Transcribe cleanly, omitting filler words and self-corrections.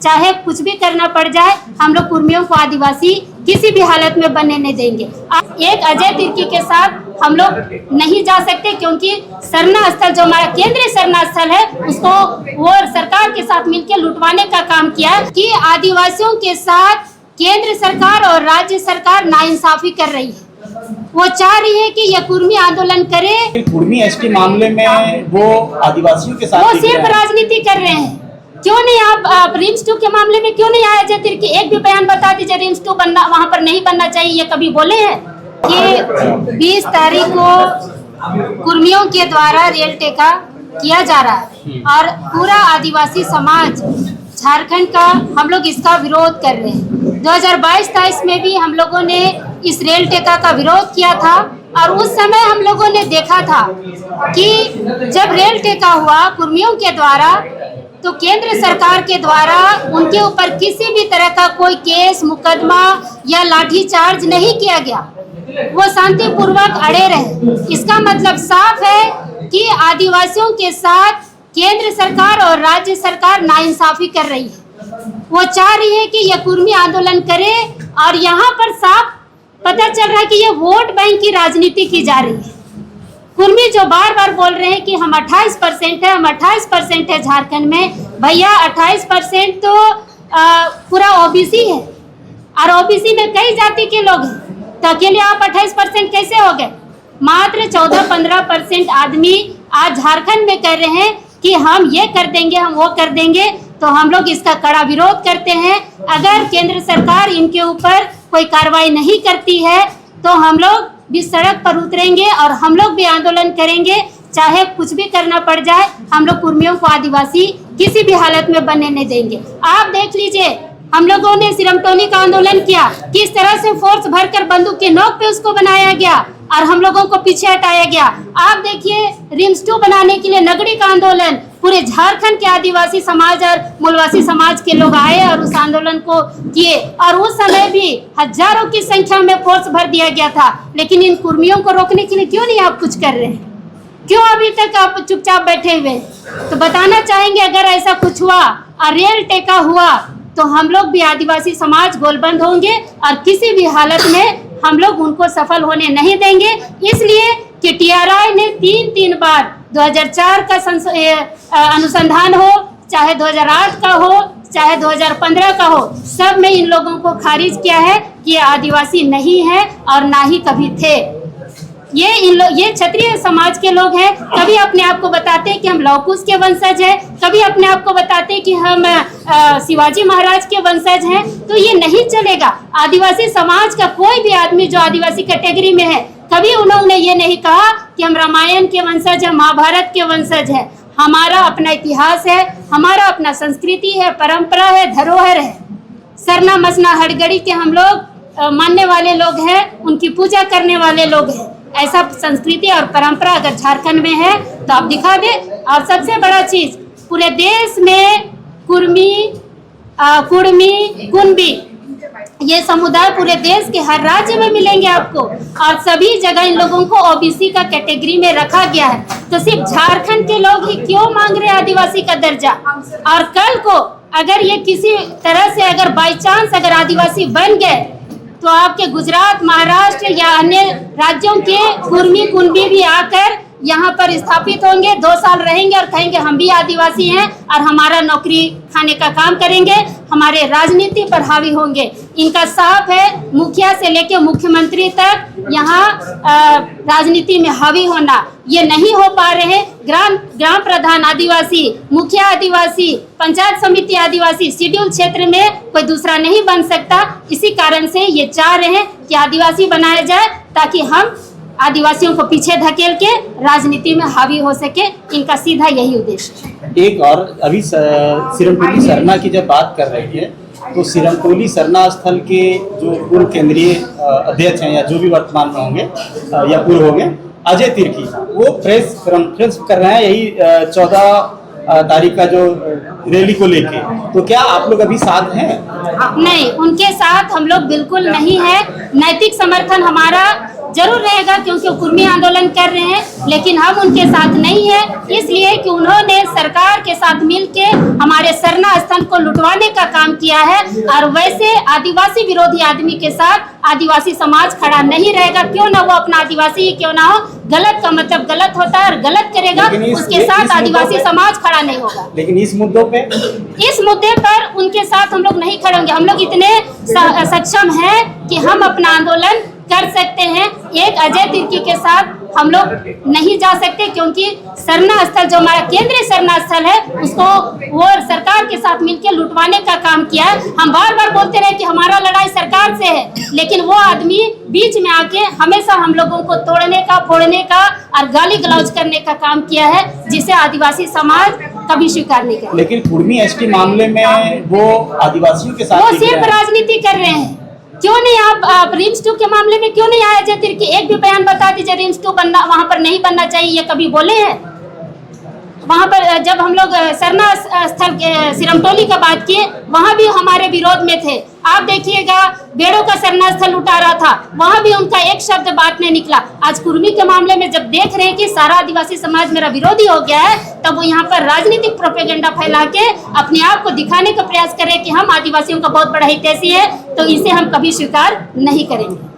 चाहे कुछ भी करना पड़ जाए, हम लोग कुर्मियों को आदिवासी किसी भी हालत में बनने नहीं देंगे। एक अजय तिर्की के साथ हम लोग नहीं जा सकते, क्योंकि सरना स्थल जो हमारा केंद्रीय सरना स्थल है उसको वो सरकार के साथ मिलकर लुटवाने का काम किया कि आदिवासियों के साथ केंद्र सरकार और राज्य सरकार नाइंसाफी कर रही है। वो चाह रही है कि यह कुर्मी आंदोलन करे। कुर्मी एसटी मामले में वो आदिवासियों के साथ वो सिर्फ राजनीति कर रहे हैं। क्यों नहीं आप रिम्स 2 के मामले में क्यों नहीं आए अजय तिर्की? एक भी बयान बता दीजिए रिम्स 2 बनना वहाँ पर नहीं बनना चाहिए, ये कभी बोले हैं? कि 20 तारीख को कुर्मियों के द्वारा रेल टेका किया जा रहा है और पूरा आदिवासी समाज झारखंड का हम लोग इसका विरोध कर रहे हैं। 2022-23 में भी हम लोगों ने इस रेल टेका का विरोध किया था और उस समय हम लोगों ने देखा था कि जब रेल टेका हुआ कुर्मियों के द्वारा तो केंद्र सरकार के द्वारा उनके ऊपर किसी भी तरह का कोई केस मुकदमा या लाठीचार्ज नहीं किया गया। वो शांतिपूर्वक अड़े रहे। इसका मतलब साफ है कि आदिवासियों के साथ केंद्र सरकार और राज्य सरकार नाइंसाफी कर रही है। वो चाह रही है कि यह कुर्मी आंदोलन करे और यहाँ पर साफ पता चल रहा है कि ये वोट बैंक की राजनीति की जा रही है। कुर्मी जो बार बार बोल रहे हैं कि हम 28% है, हम 28% है झारखंड में। भैया 28% तो पूरा ओबीसी है और ओबीसी में कई जाति के लोग हैं, तो अकेले आप 28% कैसे हो गए? मात्र 14-15% आदमी आज झारखंड में कह रहे हैं कि हम ये कर देंगे, हम वो कर देंगे। तो हम लोग इसका कड़ा विरोध करते हैं। अगर केंद्र सरकार इनके ऊपर कोई कार्रवाई नहीं करती है तो हम लोग भी सड़क पर उतरेंगे और हम लोग भी आंदोलन करेंगे, चाहे कुछ भी करना पड़ जाए। हम लोग कुर्मियों को आदिवासी किसी भी हालत में बनने नहीं देंगे। आप देख लीजिए, हम लोगों ने सिरमटोनी का आंदोलन किया, किस तरह से फोर्स भरकर बंदूक के नोक पे उसको बनाया गया और हम लोगों को पीछे हटाया गया। आप देखिए रिम्स 2 बनाने के लिए नगड़ी का आंदोलन, पूरे झारखंड के आदिवासी समाज और मूलवासी समाज के लोग आए और उस आंदोलन को किए और उस समय भी हजारों की संख्या में फोर्स भर दिया गया था। लेकिन इन कुर्मियों को रोकने के लिए क्यों नहीं आप कुछ कर रहे हैं? क्यों अभी तक आप चुपचाप बैठे हुए? तो बताना चाहेंगे अगर ऐसा कुछ हुआ और रेल टेका हुआ तो हम लोग भी आदिवासी समाज गोलबंद होंगे और किसी भी हालत में हम लोग उनको सफल होने नहीं देंगे। इसलिए कि टीआरआई ने 3 बार 2004 का अनुसंधान हो, चाहे 2008 का हो, चाहे 2015 का हो, सब में इन लोगों को खारिज किया है कि आदिवासी नहीं है और ना ही कभी थे। ये क्षत्रिय समाज के लोग हैं। कभी अपने आप को बताते हैं कि हम लव कुश के वंशज हैं, कभी अपने आप को बताते हैं कि हम शिवाजी महाराज के वंशज हैं। तो ये नहीं चलेगा। आदिवासी समाज का कोई भी आदमी जो आदिवासी कैटेगरी में है, कभी उन्होंने ये नहीं कहा कि हम रामायण के वंशज हैं, महाभारत के वंशज हैं। हमारा अपना इतिहास है, हमारा अपना संस्कृति है, परंपरा है, धरोहर है। सरना मसना हड़गड़ी के हम लोग मानने वाले लोग हैं, उनकी पूजा करने वाले लोग हैं। ऐसा संस्कृति और परंपरा अगर झारखंड में है तो आप दिखा दे। और सबसे बड़ा चीज, पूरे देश में कुर्मी, कुणबी ये समुदाय पूरे देश के हर राज्य में मिलेंगे आपको और सभी जगह इन लोगों को ओबीसी का कैटेगरी में रखा गया है। तो सिर्फ झारखंड के लोग ही क्यों मांग रहे हैं आदिवासी का दर्जा? और कल को अगर ये किसी तरह से अगर बाई चांस अगर आदिवासी बन गए तो आपके गुजरात, महाराष्ट्र या अन्य राज्यों के कुर्मी कुणबी भी आकर यहाँ पर स्थापित होंगे, 2 साल रहेंगे और कहेंगे हम भी आदिवासी हैं और हमारा नौकरी खाने का काम करेंगे, हमारे राजनीति पर हावी होंगे। इनका साफ है, मुखिया से लेकर मुख्यमंत्री तक यहाँ राजनीति में हावी होना ये नहीं हो पा रहे हैं। ग्राम प्रधान आदिवासी, मुखिया आदिवासी, पंचायत समिति आदिवासी, शेड्यूल क्षेत्र में कोई दूसरा नहीं बन सकता। इसी कारण से ये चाह रहे हैं कि आदिवासी बनाया जाए ताकि हम आदिवासियों को पीछे धकेल के राजनीति में हावी हो सके। इनका सीधा यही उद्देश्य है। एक और अभी सिरमटोली सरना की जब बात कर रही है तो सिरमटोली सरना स्थल के जो पूर्व केंद्रीय अध्यक्ष हैं या जो भी वर्तमान में होंगे या पूर्व होंगे, अजय तिर्की, वो प्रेस कॉन्फ्रेंस कर रहे हैं यही 14 तारीख का जो रैली को लेके। तो क्या आप लोग अभी साथ हैं? नहीं, उनके साथ हम लोग बिल्कुल नहीं है। नैतिक समर्थन हमारा जरूर रहेगा, क्योंकि वो कुर्मी आंदोलन कर रहे हैं, लेकिन हम उनके साथ नहीं है, इसलिए कि उन्होंने सरकार के साथ मिलके हमारे सरना स्थल को लुटवाने का काम किया है। और वैसे आदिवासी विरोधी आदमी के साथ आदिवासी समाज खड़ा नहीं रहेगा, क्यों ना वो अपना आदिवासी ही क्यों ना हो। गलत का मतलब गलत होता है और गलत करेगा उसके साथ आदिवासी समाज खड़ा नहीं होगा। लेकिन इस मुद्दों पे, इस मुद्दे पर उनके साथ हम लोग नहीं खड़े होंगे। हम लोग इतने सक्षम हैं कि हम अपना आंदोलन कर सकते हैं। एक अजय तिर्की के साथ हम लोग नहीं जा सकते, क्योंकि सरना स्थल जो हमारा केंद्रीय सरना स्थल है उसको वो सरकार के साथ मिलकर लुटवाने का काम किया है। हम बार बार बोलते रहे कि हमारा लड़ाई सरकार से है, लेकिन वो आदमी बीच में आके हमेशा हम लोगों को तोड़ने का, फोड़ने का और गाली गलौज करने का काम किया है, जिसे आदिवासी समाज कभी स्वीकार नहीं करेगा। लेकिन कुर्मी एसटी मामले में वो आदिवासियों के साथ वो सिर्फ राजनीति कर रहे हैं। क्यों नहीं आप रिम्स 2 के मामले में क्यों नहीं आए अजय तिर्की? एक भी बयान बता दीजिए रिम्स 2 बनना वहां पर नहीं बनना चाहिए, ये कभी बोले हैं? वहां पर जब हम लोग सरना स्थल सिरमटोली का बात किए, वहां भी हमारे विरोध में थे। आप देखिएगा बेड़ों का सरना स्थल उठा रहा था, वहां भी उनका एक शब्द बात नहीं निकला। आज कुर्मी के मामले में जब देख रहे हैं कि सारा आदिवासी समाज मेरा विरोधी हो गया है, तब वो यहाँ पर राजनीतिक प्रोपेगेंडा फैला के अपने आप को दिखाने का प्रयास कर रहे हैं कि हम आदिवासियों का बहुत बड़ा हितैषी है, तो इसे हम कभी स्वीकार नहीं करेंगे।